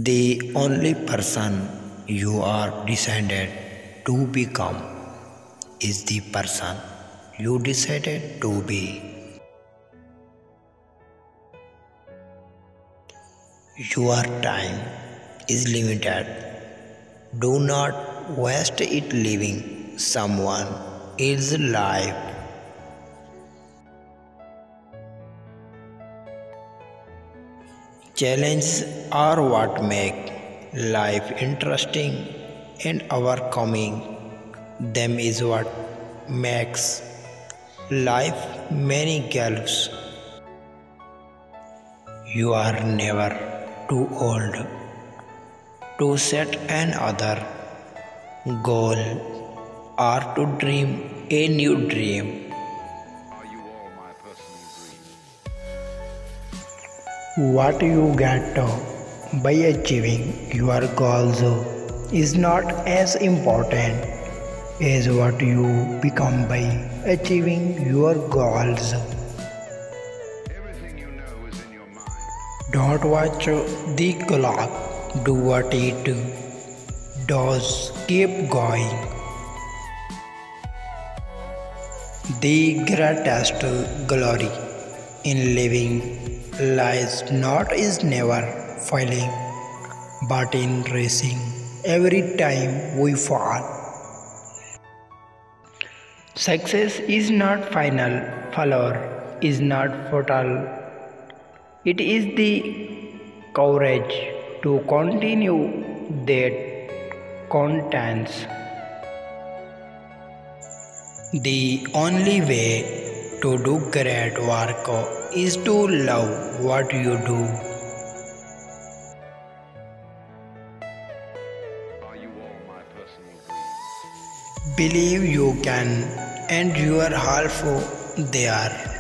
The only person you are decided to become is the person you decided to be. Your time is limited. Do not waste it living someone else's life. Challenges are what make life interesting, and overcoming them is what makes life many gulfs. You are never too old to set another goal or to dream a new dream. What you get by achieving your goals is not as important as what you become by achieving your goals. Don't watch the clock, do what it does, keep going. The greatest glory in living lies not is never failing, but in racing every time we fall. Success is not final, failure is not fatal. It is the courage to continue that counts. The only way to do great work is to love what you do. Believe you can, and you are half there.